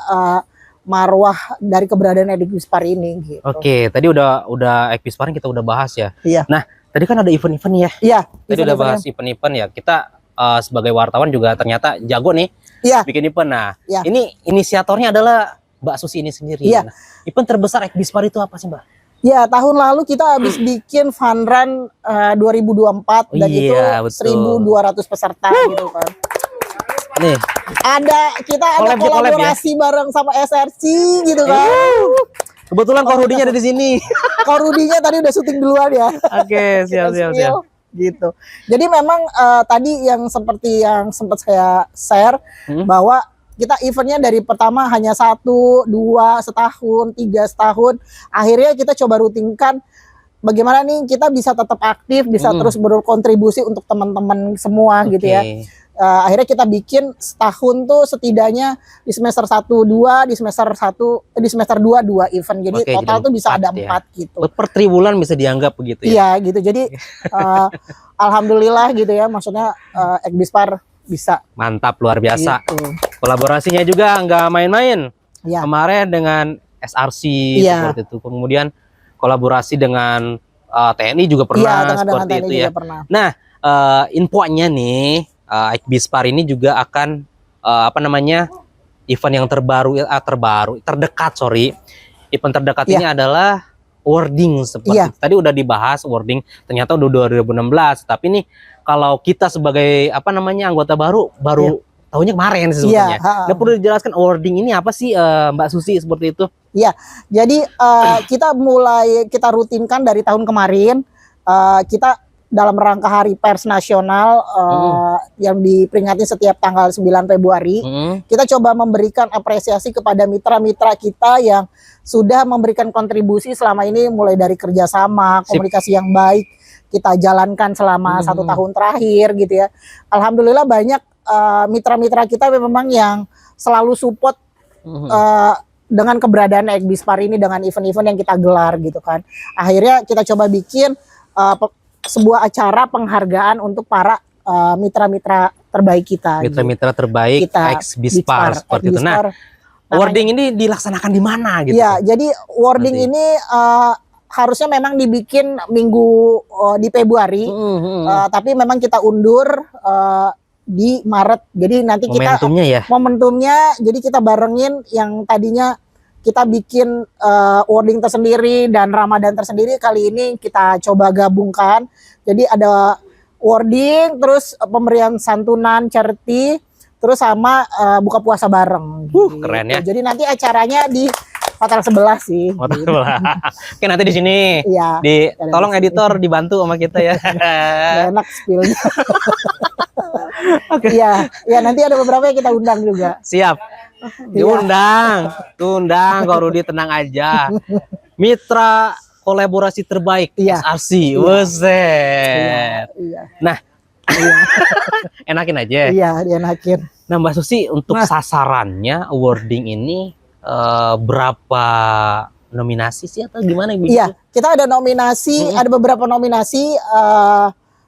S1: marwah dari keberadaan Ekbispar ini gitu.
S2: Oke, tadi udah Ekbispar kita udah bahas ya.
S1: Iya.
S2: Nah, tadi kan ada event-event ya.
S1: Iya.
S2: Tadi udah bahas event-event ya. Kita sebagai wartawan juga ternyata jago nih bikin event. Nah, ini inisiatornya adalah Mbak Susi ini sendiri.
S1: Iya.
S2: Nah, event terbesar Ekbispar itu apa sih, Mbak?
S1: Ya, tahun lalu kita habis bikin fun run 2024 dan itu 1.200 peserta gitu kan.
S2: Nih,
S1: kita ada kolaborasi bareng sama SRC gitu kan.
S2: Kebetulan Korudinya ada di sini.
S1: Korudinya tadi udah syuting duluan ya.
S2: Oke, siap.
S1: Gitu. Jadi memang tadi yang seperti yang sempat saya share bahwa kita eventnya dari pertama hanya 1, 2, setahun, 3 setahun. Akhirnya kita coba rutinkan bagaimana nih kita bisa tetap aktif, bisa terus berkontribusi untuk teman-teman semua gitu ya. Akhirnya kita bikin setahun tuh setidaknya di semester 1 2, di semester 2 2 event. Jadi total tuh bisa ada 4 gitu.
S2: Per triwulan bisa dianggap begitu ya.
S1: Iya gitu. Jadi alhamdulillah gitu ya, maksudnya Ekbispar bisa.
S2: Mantap, luar biasa.
S1: Gitu.
S2: Kolaborasinya juga nggak main-main. Kemarin dengan SRC seperti itu. Kemudian kolaborasi dengan TNI juga pernah seperti itu ya. Nah, infonya nih Ekbispar ini juga akan event yang terdekat. Event terdekat ini adalah wording seperti itu. Tadi udah dibahas wording, ternyata udah 2016. Tapi nih kalau kita sebagai anggota baru tahunya kemarin sebetulnya. Nggak perlu dijelaskan wording ini apa sih, Mbak Susi, seperti itu?
S1: Iya, jadi kita rutinkan dari tahun kemarin. Kita dalam rangka Hari Pers Nasional yang diperingati setiap tanggal 9 Februari, kita coba memberikan apresiasi kepada mitra-mitra kita yang sudah memberikan kontribusi selama ini, mulai dari kerjasama, komunikasi yang baik kita jalankan selama 1 tahun terakhir gitu ya. Alhamdulillah banyak mitra-mitra kita memang yang selalu support dengan keberadaan Ekbispar ini, dengan event-event yang kita gelar gitu kan. Akhirnya kita coba bikin sebuah acara penghargaan untuk para mitra-mitra terbaik kita.
S2: Mitra-mitra terbaik Ekbispar seperti itu. Nah, wording ini dilaksanakan di mana gitu?
S1: Iya, jadi wording ini harusnya memang dibikin minggu di Februari, tapi memang kita undur di Maret. Jadi nanti momentumnya jadi kita barengin yang tadinya kita bikin wording tersendiri dan Ramadan tersendiri, kali ini kita coba gabungkan. Jadi ada wording, terus pemberian santunan, charity, terus sama buka puasa bareng.
S2: Keren ya.
S1: Jadi nanti acaranya di hotel sebelah sih.
S2: Hotel sebelah. Oke, nanti di sini.
S1: Iya.
S2: Tolong editor dibantu sama kita ya.
S1: Enak spillnya. Iya, nanti ada beberapa yang kita undang juga.
S2: Siap. Diundang, Kak Rudi, tenang aja. Mitra kolaborasi terbaik SRC, Weset. Nah, enakin aja.
S1: Iya, enakin.
S2: Nah, Mbak Susi, untuk sasarannya wording ini berapa nominasi sih atau gimana?
S1: Iya, kita ada nominasi, ada beberapa nominasi.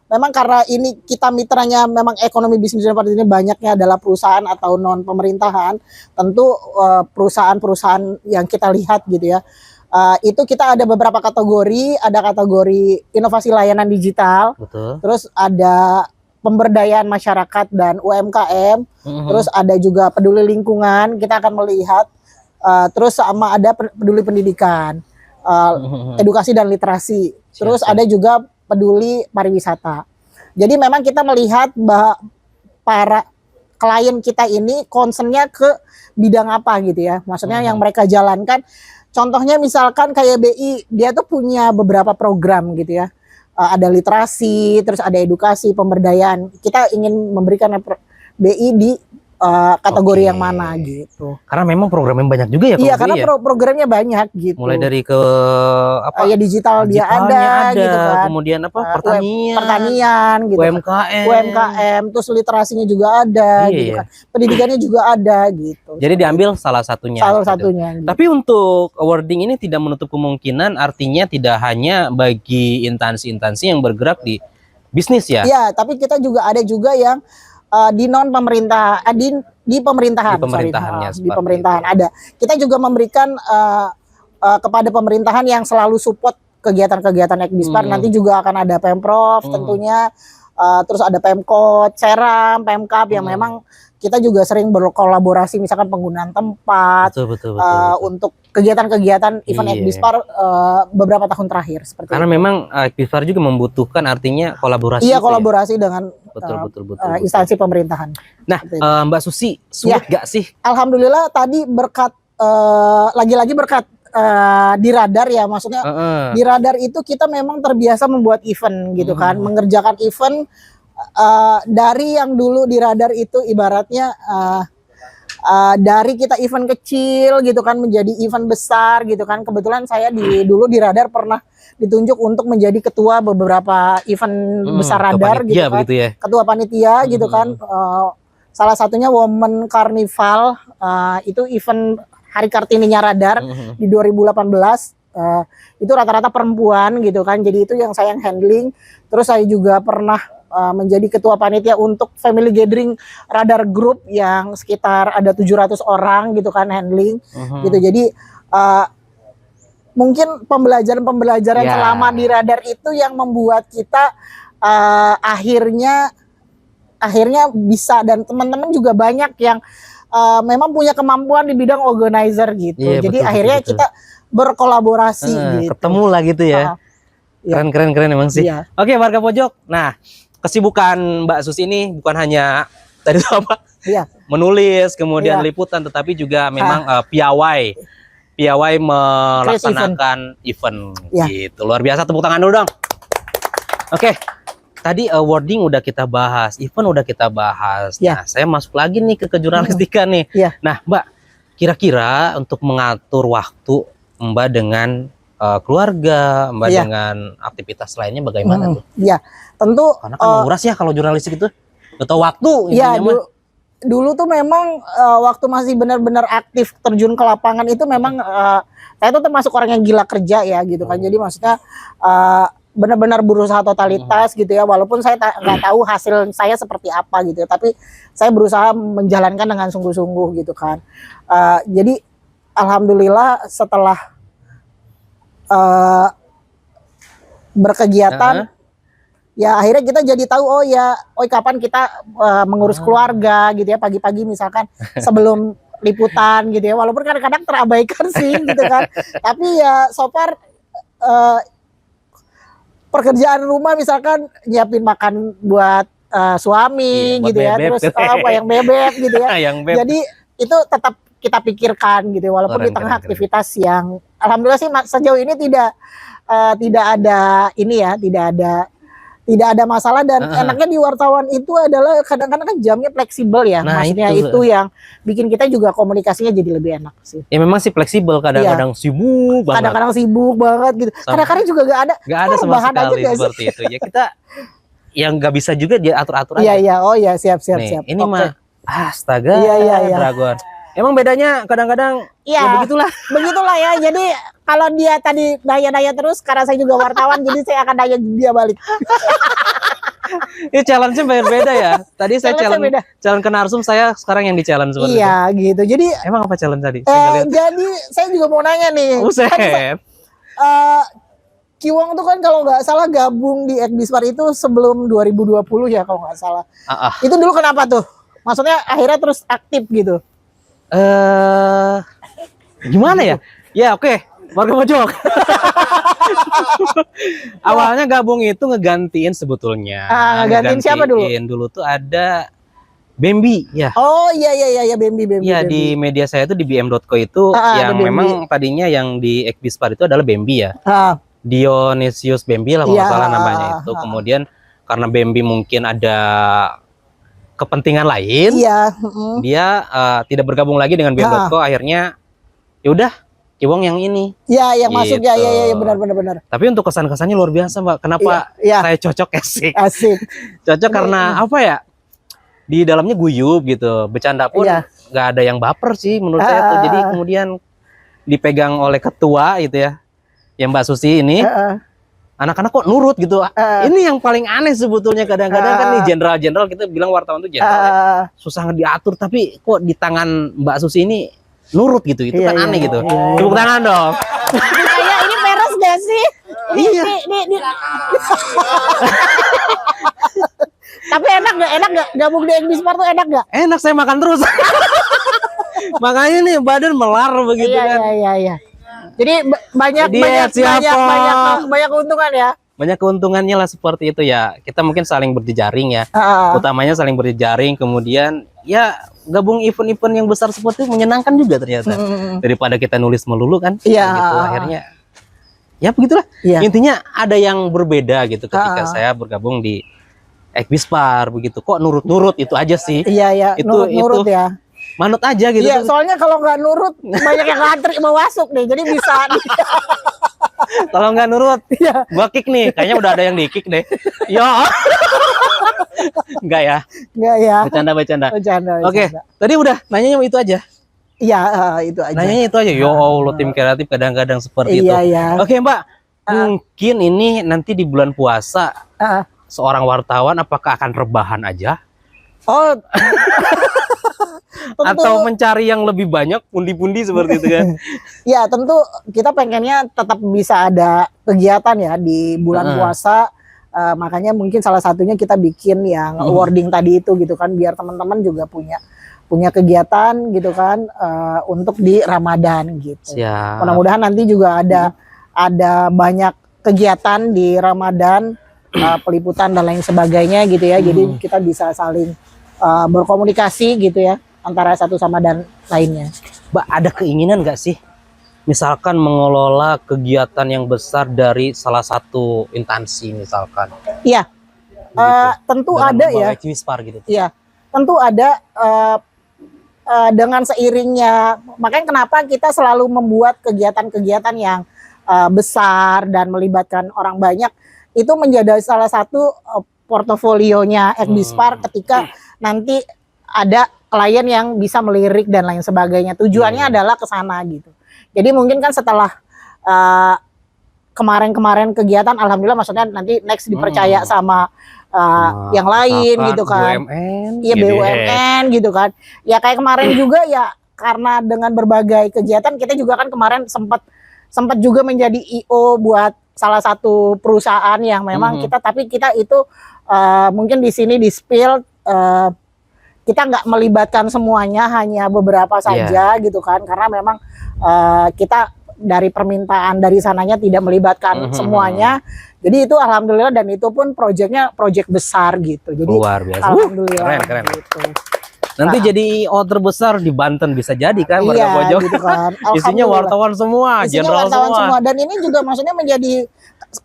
S1: Memang karena ini kita mitranya memang ekonomi bisnis dan ini banyaknya adalah perusahaan atau non pemerintahan, tentu perusahaan-perusahaan yang kita lihat gitu ya, itu kita ada beberapa kategori. Ada kategori inovasi layanan digital, terus ada pemberdayaan masyarakat dan UMKM, terus ada juga peduli lingkungan, kita akan melihat, terus sama ada peduli pendidikan, edukasi dan literasi, terus ada juga peduli pariwisata. Jadi memang kita melihat bahwa para klien kita ini concernnya ke bidang apa gitu ya. Maksudnya yang mereka jalankan. Contohnya misalkan kayak BI, dia tuh punya beberapa program gitu ya. Ada literasi, terus ada edukasi, pemberdayaan. Kita ingin memberikan BI di kategori yang mana gitu.
S2: Karena memang programnya banyak juga ya.
S1: Iya, karena programnya banyak gitu.
S2: Mulai dari
S1: digital dia ada gitu kan.
S2: Kemudian
S1: pertanian gitu.
S2: UMKM,
S1: terus literasinya juga ada gitu kan. Pendidikannya juga ada gitu.
S2: Jadi diambil salah satunya.
S1: Gitu.
S2: Tapi untuk wording ini tidak menutup kemungkinan, artinya tidak hanya bagi instansi-instansi yang bergerak di bisnis ya.
S1: Iya, tapi kita juga ada juga yang di non pemerintah, di pemerintahan, di pemerintahan ada. Kita juga memberikan kepada pemerintahan yang selalu support kegiatan-kegiatan Ekbispar. Nanti juga akan ada Pemprov tentunya, terus ada Pemkot, Seram, Pemkap yang memang kita juga sering berkolaborasi, misalkan penggunaan tempat,
S2: betul.
S1: untuk kegiatan-kegiatan event Ekbispar beberapa tahun terakhir.
S2: Karena memang Ekbispar juga membutuhkan artinya kolaborasi.
S1: Iya, kolaborasi dengan
S2: betul.
S1: instansi pemerintahan.
S2: Nah, Mbak Susi, sulit gak sih?
S1: Alhamdulillah tadi berkat lagi-lagi berkat di radar ya, maksudnya di radar itu kita memang terbiasa membuat event gitu kan, mengerjakan event dari yang dulu di radar itu ibaratnya dari kita event kecil gitu kan menjadi event besar gitu kan. Kebetulan saya dulu di radar pernah ditunjuk untuk menjadi ketua beberapa event besar radar gitu kan, ketua panitia gitu kan. Salah satunya Women Carnival, itu event Hari Kartininya radar di 2018. Itu rata-rata perempuan gitu kan, jadi itu yang saya handling. Terus saya juga pernah menjadi ketua panitia untuk family gathering radar group yang sekitar ada 700 orang gitu kan handling gitu. Jadi mungkin pembelajaran selama di radar itu yang membuat kita akhirnya bisa, dan teman-teman juga banyak yang memang punya kemampuan di bidang organizer gitu. Jadi akhirnya kita berkolaborasi gitu.
S2: Ketemu lah gitu ya. Keren emang sih.
S1: Iya.
S2: Oke, warga pojok. Nah, kesibukan Mbak Susi ini bukan hanya tadi apa?
S1: Iya.
S2: Menulis, kemudian liputan, tetapi juga memang piawai melaksanakan event gitu. Luar biasa, tepuk tangan dulu dong. Oke. Tadi wording udah kita bahas, event udah kita bahas. Nah, saya masuk lagi nih ke jurnalistika nih. Nah, Mbak, kira-kira untuk mengatur waktu Mbak dengan keluarga, Mbak dengan aktivitas lainnya bagaimana tuh?
S1: Ya, tentu.
S2: Karena kan menguras ya kalau jurnalistik itu. Atau waktu.
S1: Ya, dulu tuh memang waktu masih benar-benar aktif terjun ke lapangan itu memang saya tuh termasuk orang yang gila kerja ya gitu kan. Jadi maksudnya benar-benar berusaha totalitas gitu ya, walaupun saya nggak tahu hasil saya seperti apa gitu ya, tapi saya berusaha menjalankan dengan sungguh-sungguh gitu kan. Jadi alhamdulillah setelah berkegiatan ya akhirnya kita jadi tahu kapan kita mengurus keluarga gitu ya, pagi-pagi misalkan sebelum liputan gitu ya, walaupun kadang-kadang terabaikan sih gitu kan, tapi ya so far pekerjaan rumah misalkan nyiapin makan buat suami gitu ya, terus yang bebek gitu ya. Jadi itu tetap kita pikirkan gitu, walaupun di tengah aktivitas yang alhamdulillah sih sejauh ini tidak ada ini ya, tidak ada masalah. Dan enaknya di wartawan itu adalah kadang-kadang kan jamnya fleksibel ya, maksudnya itu yang bikin kita juga komunikasinya jadi lebih enak sih.
S2: Ya memang sih fleksibel, kadang-kadang sibuk banget.
S1: Kadang-kadang sibuk banget gitu. Kadang-kadang juga nggak ada
S2: sama sekali seperti itu. Ya kita yang nggak bisa juga dia atur-atur aja.
S1: Iya, siap.
S2: Ini mah astaga, Dragon. Emang bedanya kadang-kadang ya
S1: begitulah ya. Jadi kalau dia tadi nanya-nanya terus, karena saya juga wartawan, jadi saya akan nanya dia balik.
S2: Ini challenge-nya beda ya. Tadi saya challenge ke narsum, saya sekarang yang di-challenge seperti itu.
S1: Iya, gitu. Jadi
S2: emang apa challenge tadi?
S1: Jadi saya juga mau nanya nih.
S2: Buset.
S1: Kiwong tuh kan kalau nggak salah gabung di Ekbispar itu sebelum 2020 ya kalau nggak salah. Itu dulu kenapa tuh? Maksudnya akhirnya terus aktif gitu.
S2: Gimana ya? Ya oke. Warga pojok. Awalnya gabung itu ngegantiin sebetulnya.
S1: Ngegantiin siapa dulu?
S2: Dulu tuh ada Bambi ya.
S1: Oh iya Bambi.
S2: Iya, di media saya itu di bm.co itu yang memang tadinya yang di Ekbispar itu adalah Bambi ya. Dionysius Bambi lah kalau nggak salah namanya itu. Kemudian karena Bambi mungkin ada kepentingan lain, dia tidak bergabung lagi dengan bm.co. Akhirnya yaudah Kiwong yang ini. Iya,
S1: yang masuk ya, benar.
S2: Tapi untuk kesan-kesannya luar biasa, Mbak. Kenapa saya cocok? Asik. Cocok karena apa ya? Di dalamnya guyup gitu. Bercanda pun nggak ada yang baper sih menurut saya tuh. Jadi kemudian dipegang oleh ketua gitu ya, yang Mbak Susi ini. Anak-anak kok nurut gitu. Ini yang paling aneh sebetulnya. Kadang-kadang kan nih jenderal-jenderal, kita bilang wartawan tuh jenderal susah diatur, tapi kok di tangan Mbak Susi ini nurut gitu. Itu kan aneh gitu. Tepuk tangan dong.
S1: Kayak ini peres gak sih? Ini. Tapi enak gak? Gabung di Ekbispar tuh enak gak?
S2: Enak, saya makan terus. Makanya nih badan melar begitu kan.
S1: Iya. Jadi banyak keuntungan ya.
S2: Banyak keuntungannya lah seperti itu ya. Kita mungkin saling berjejaring ya. Utamanya saling berjejaring, kemudian ya gabung event-event yang besar seperti itu menyenangkan juga ternyata. Daripada kita nulis melulu kan. Gitu. Akhirnya ya begitulah. Intinya ada yang berbeda gitu ketika saya bergabung di Ekbispar begitu. Kok nurut-nurut itu aja sih.
S1: Iya. Nurut ya.
S2: Manut aja gitu.
S1: Iya, soalnya kalau nggak nurut banyak yang ngantri mau masuk nih. Jadi bisa.
S2: Kalau nggak nurut, gua kick nih. Kayaknya udah ada yang di kick deh. Ya. Enggak ya? Bercanda. Oke, tadi udah nanyanya itu aja.
S1: Iya, itu aja.
S2: Nanyanya itu aja. Ya Allah, tim kreatif kadang-kadang seperti itu. Oke, Mbak. Mungkin ini nanti di bulan puasa seorang wartawan apakah akan rebahan aja?
S1: Oh.
S2: Atau mencari yang lebih banyak pundi-pundi seperti itu kan?
S1: Ya tentu kita pengennya tetap bisa ada kegiatan ya di bulan puasa. Makanya mungkin salah satunya kita bikin yang wording tadi itu gitu kan, biar teman-teman juga punya punya kegiatan gitu kan untuk di Ramadan gitu.
S2: Siap.
S1: Mudah-mudahan nanti juga ada banyak kegiatan di Ramadan, peliputan dan lain sebagainya gitu ya. Jadi kita bisa saling berkomunikasi gitu ya antara satu sama dan lainnya.
S2: Mbak, ada keinginan nggak sih misalkan mengelola kegiatan yang besar dari salah satu instansi misalkan?
S1: Iya. Tentu
S2: Dengan
S1: ada
S2: membawa
S1: ya.
S2: Ekwispar gitu.
S1: Iya. Tentu ada dengan seiringnya, makanya kenapa kita selalu membuat kegiatan-kegiatan yang besar dan melibatkan orang banyak, itu menjadi salah satu portofolionya Ekwispar ketika nanti ada klien yang bisa melirik dan lain sebagainya. Tujuannya adalah ke sana gitu. Jadi mungkin kan setelah kemarin-kemarin kegiatan, alhamdulillah maksudnya nanti next dipercaya sama yang lain gitu kan.
S2: BUMN,
S1: Iya, BUMN gitu kan. Ya kayak kemarin juga ya, karena dengan berbagai kegiatan kita juga kan kemarin sempat juga menjadi IO buat salah satu perusahaan yang memang tapi kita itu mungkin di sini di spill kita nggak melibatkan semuanya, hanya beberapa saja gitu kan, karena memang kita dari permintaan dari sananya tidak melibatkan semuanya. Jadi itu alhamdulillah, dan itu pun proyeknya proyek besar gitu. Jadi
S2: luar biasa.
S1: Alhamdulillah.
S2: Keren.
S1: Gitu.
S2: Nanti jadi order besar di Banten bisa jadi kan, warga
S1: Iya,
S2: pojok.
S1: gitu kan.
S2: Isinya wartawan semua,
S1: Isinya
S2: jenderal
S1: wartawan
S2: semua.
S1: Dan ini juga maksudnya menjadi,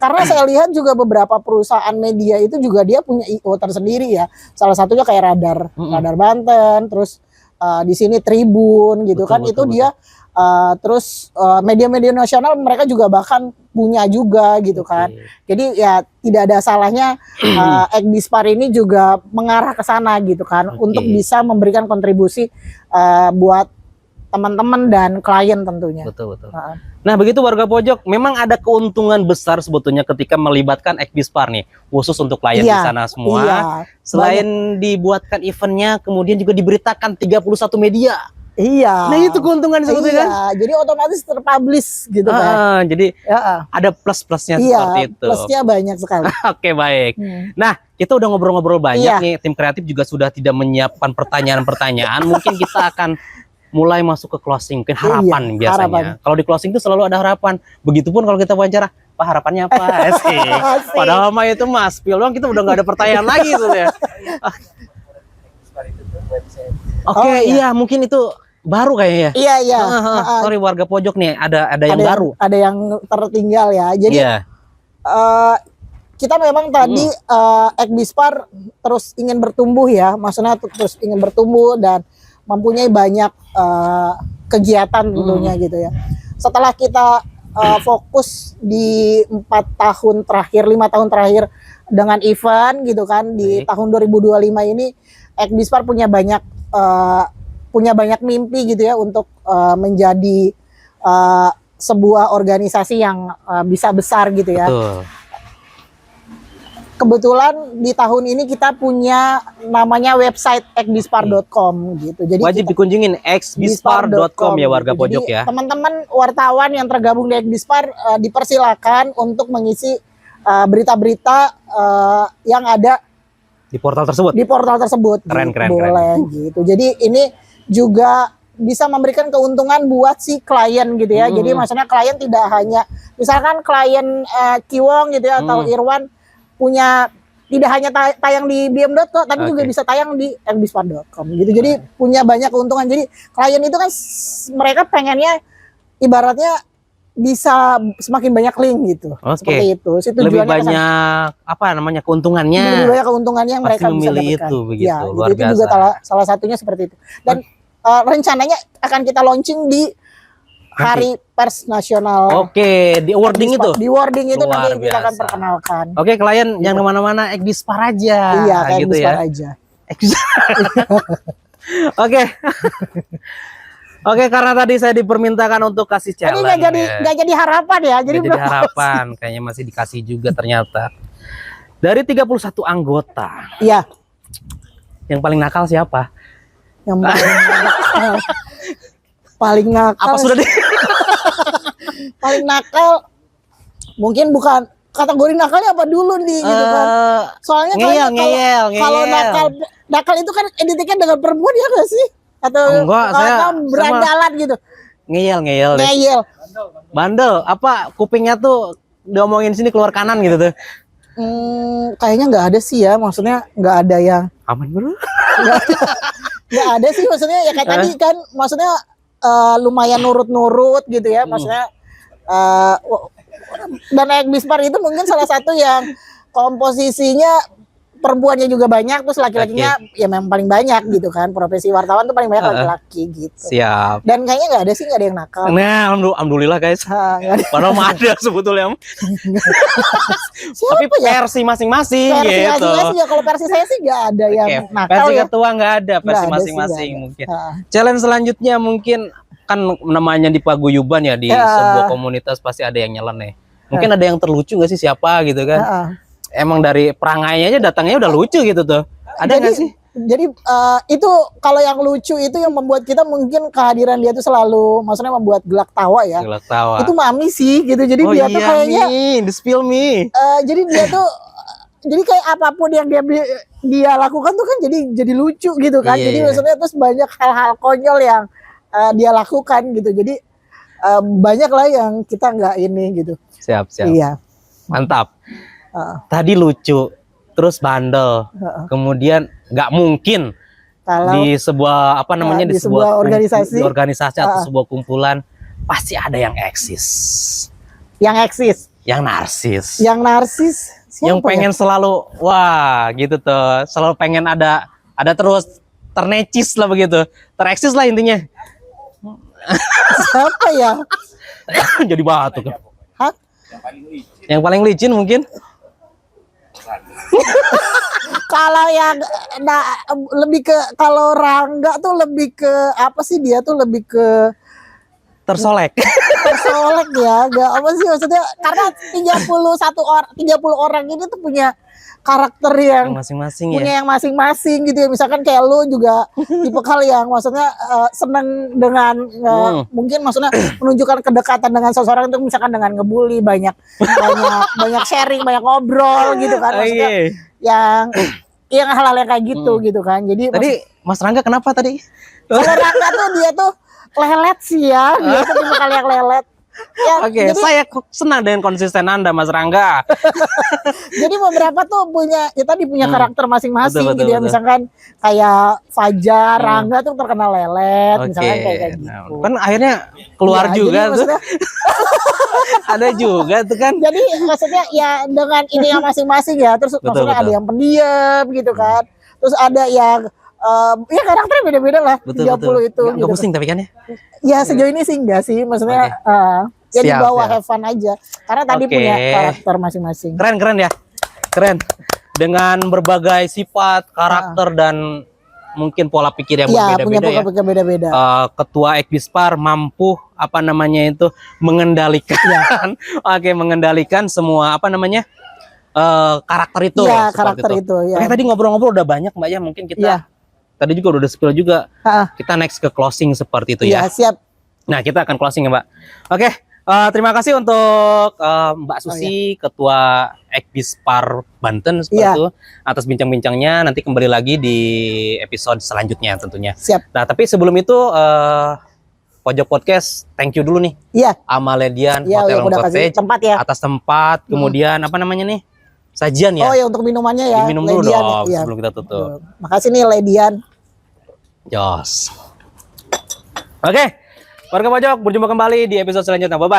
S1: karena saya lihat juga beberapa perusahaan media itu juga dia punya IO tersendiri ya. Salah satunya kayak Radar Banten, terus di sini Tribun gitu kan. Itu dia terus media-media nasional mereka juga bahkan punya juga gitu kan. Jadi ya tidak ada salahnya Ekwispar ini juga mengarah ke sana gitu kan, untuk bisa memberikan kontribusi buat teman-teman dan klien tentunya.
S2: Betul. Nah, begitu warga pojok, memang ada keuntungan besar sebetulnya ketika melibatkan Ekwispar nih, khusus untuk klien di sana semua.
S1: Iya,
S2: selain dibuatkan eventnya, kemudian juga diberitakan 31 media.
S1: Iya.
S2: Nah, itu keuntungan sebetulnya kan?
S1: Jadi otomatis terpublish gitu kan.
S2: Jadi ada plus-plusnya seperti itu.
S1: Plusnya banyak sekali.
S2: Oke, baik. Nah, kita udah ngobrol-ngobrol banyak nih. Tim kreatif juga sudah tidak menyiapkan pertanyaan-pertanyaan. Mungkin kita akan mulai masuk ke closing, mungkin harapan biasanya. Kalau di closing itu selalu ada harapan. Begitupun kalau kita wawancara, Pak, harapannya apa? Asik. Padahal mah itu Mas Pil doang, kita udah nggak ada pertanyaan lagi tuh ya. Oke, iya mungkin itu baru kayaknya.
S1: Iya.
S2: Sorry warga pojok nih, ada yang baru.
S1: Ada yang tertinggal ya. Jadi kita memang tadi Ekwispar terus ingin bertumbuh ya, maksudnya terus ingin bertumbuh dan mempunyai banyak kegiatan tentunya gitu ya. Setelah kita fokus di 5 tahun terakhir dengan event gitu kan, di tahun 2025 ini Ekwispar punya banyak mimpi gitu ya, untuk menjadi sebuah organisasi yang bisa besar gitu ya.
S2: Betul.
S1: Kebetulan di tahun ini kita punya namanya website ekwispar.com gitu. Jadi
S2: wajib dikunjungin ekwispar.com ya warga pojok ya.
S1: Teman-teman wartawan yang tergabung di Ekwispar dipersilakan untuk mengisi berita-berita yang ada
S2: di portal tersebut. Keren.
S1: Boleh gitu. Jadi ini juga bisa memberikan keuntungan buat si klien gitu ya. Jadi maksudnya klien tidak hanya, misalkan klien Kiwong gitu ya, atau Irwan punya, tidak hanya tayang di bm.co, tapi juga bisa tayang di ekwispar.com gitu. Jadi punya banyak keuntungan. Jadi klien itu kan mereka pengennya ibaratnya bisa semakin banyak link gitu. Seperti itu.
S2: Lebih banyak keuntungannya.
S1: Lebih banyak keuntungannya yang mereka bisa dapatkan.
S2: Itu begitu.
S1: Ya,
S2: luar
S1: itu
S2: biasa.
S1: juga salah satunya seperti itu. Dan rencananya akan kita launching di Hari Pers Nasional.
S2: Oke, di wording itu.
S1: Di wording itu
S2: Luar
S1: nanti kita akan
S2: biasa.
S1: perkenalkan.
S2: Oke, klien yang kemana-mana Ekwispar aja.
S1: Iya, kayak
S2: gitu
S1: Ekwispar
S2: ya.
S1: aja.
S2: Oke. Oke, karena tadi saya dipermintakan untuk kasih
S1: Ini
S2: challenge.
S1: nggak jadi harapan ya. Jadi
S2: Nggak jadi harapan, kayaknya masih dikasih juga ternyata. Dari 31 anggota.
S1: Iya.
S2: Yang paling nakal siapa?
S1: Yang paling nakal.
S2: Apa sudah di
S1: Paling nakal mungkin bukan kategori nakalnya apa dulu nih gitu kan. Soalnya
S2: ngeyel.
S1: kalau nakal itu kan identiknya dengan perempuan ya nggak sih? Atau
S2: Enggak, saya
S1: berandalan gitu.
S2: ngeyel deh.
S1: Ngeyel.
S2: Bandel, apa kupingnya tuh diomongin sini keluar kanan gitu tuh.
S1: Kayaknya nggak ada sih ya, maksudnya nggak ada yang
S2: Aman bro.
S1: nggak ada sih, maksudnya ya kayak tadi kan, maksudnya lumayan nurut-nurut gitu ya, maksudnya dan Ekbispar itu mungkin salah satu yang komposisinya perempuannya juga banyak, terus laki-lakinya ya memang paling banyak gitu kan, profesi wartawan tuh paling banyak laki-laki gitu.
S2: Siap.
S1: Dan kayaknya nggak ada sih, nggak ada yang nakal.
S2: Nah, alhamdulillah guys.
S1: Nggak ada.
S2: Padahal mah ada sebetulnya. Tapi versi masing-masing
S1: Versi
S2: gitu.
S1: masing-masing ya, kalau versi saya sih nggak ada yang nakal
S2: Versi
S1: ya.
S2: ketua nggak ada, versi
S1: Nggak ada sih,
S2: masing-masing
S1: nggak ada.
S2: mungkin. Challenge selanjutnya mungkin kan namanya di paguyuban ya, di sebuah komunitas pasti ada yang nyeleneh. Mungkin ada yang terlucu nggak sih, siapa gitu kan? Emang dari perangainya aja datangnya udah lucu gitu tuh. Ada nggak sih?
S1: Jadi itu kalau yang lucu itu yang membuat kita mungkin kehadiran dia tuh selalu, maksudnya membuat gelak tawa ya.
S2: Gelak tawa.
S1: Itu Mami sih gitu. Jadi dia tuh kayaknya
S2: the spill me.
S1: jadi dia tuh jadi kayak apapun yang dia lakukan tuh kan jadi lucu gitu kan.
S2: Iya,
S1: jadi
S2: iya.
S1: maksudnya terus banyak hal-hal konyol yang dia lakukan gitu. Jadi banyak lah yang kita nggak ini gitu.
S2: Siap.
S1: Iya.
S2: Mantap. Tadi lucu, terus bandel, kemudian nggak mungkin
S1: Kalau
S2: di sebuah apa namanya
S1: di sebuah organisasi,
S2: atau sebuah kumpulan pasti ada yang eksis,
S1: yang eksis,
S2: yang narsis,
S1: yang narsis,
S2: yang pengen selalu wah gitu tuh, selalu pengen ada terus ternecis lah begitu, tereksis lah intinya.
S1: Siapa ya?
S2: Jadi batu kan.
S1: Hah?
S2: Yang paling licin mungkin.
S1: Kalau yang lebih ke, kalau Rangga tuh lebih ke apa sih, dia tuh lebih ke
S2: Tersolek.
S1: tersolek ya, gak apa sih maksudnya, karena 30 orang ini tuh punya karakter yang
S2: Masing-masing
S1: punya
S2: ya.
S1: yang masing-masing gitu ya. Misalkan kayak lu juga tipe kali yang maksudnya seneng dengan mungkin maksudnya menunjukkan kedekatan dengan seseorang itu, misalkan dengan ngebully, banyak sharing, banyak ngobrol gitu kan, maksudnya yang hal-hal yang kayak gitu gitu kan. Jadi
S2: Tadi Mas Rangga kenapa tadi?
S1: kalau Rangga tuh dia tuh lelet sih ya, dia tuh tipe kali yang lelet. Ya,
S2: Oke, saya senang dengan konsisten Anda, Mas Rangga.
S1: Jadi beberapa tuh punya, ya tadi punya karakter masing-masing
S2: Betul,
S1: gitu ya.
S2: betul.
S1: Misalkan kayak Fajar, Rangga tuh terkenal lelet, misalkan kayak gitu.
S2: Nah, kan akhirnya keluar
S1: Ya,
S2: juga
S1: jadi
S2: tuh.
S1: maksudnya,
S2: Ada juga tuh kan.
S1: jadi maksudnya ya dengan ini yang masing-masing ya. Terus maksudnya ada yang pendiam gitu kan. Terus ada yang ya karakternya beda-beda lah. 30 itu.
S2: Nggak
S1: Gitu.
S2: pusing tapi kan ya.
S1: Ya sejauh ini sih enggak sih, maksudnya ya di bawah have fun aja. Karena tadi punya karakter masing-masing.
S2: Keren ya. Keren. Dengan berbagai sifat, karakter dan mungkin pola pikir yang
S1: Iya, punya
S2: berbeda-beda
S1: pola
S2: ya.
S1: pikir beda-beda.
S2: Ketua Ekbispar mampu apa namanya itu mengendalikan, mengendalikan semua apa namanya karakter itu.
S1: Iya,
S2: seperti
S1: karakter itu. Ya.
S2: Oke, tadi ngobrol-ngobrol udah banyak Mbak ya, mungkin kita tadi juga udah spill juga. Kita next ke closing seperti itu ya.
S1: Iya, siap.
S2: Nah, kita akan closing ya Mbak. Oke, terima kasih untuk Mbak Susi, Ketua Ekbispar Banten seperti itu, atas bincang-bincangnya. Nanti kembali lagi di episode selanjutnya tentunya.
S1: Siap.
S2: Nah, tapi sebelum itu Pojok Podcast, thank you dulu nih.
S1: Iya.
S2: Amaledian
S1: Iya,
S2: Hotel
S1: udah kasih
S2: Cottage
S1: tempat ya.
S2: atas tempat, kemudian apa namanya nih? Sajian ya.
S1: Oh ya, untuk minumannya ya.
S2: Diminum dulu
S1: Ledian,
S2: dong
S1: iya.
S2: sebelum kita tutup.
S1: Makasih nih Ledian.
S2: Jos. Oke, warga pojok, berjumpa kembali di episode selanjutnya. Bye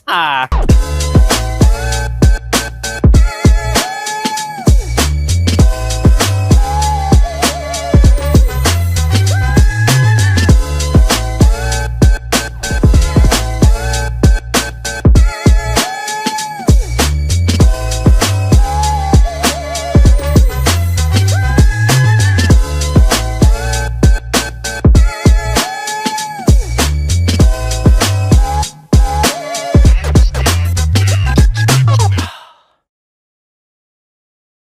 S2: bye.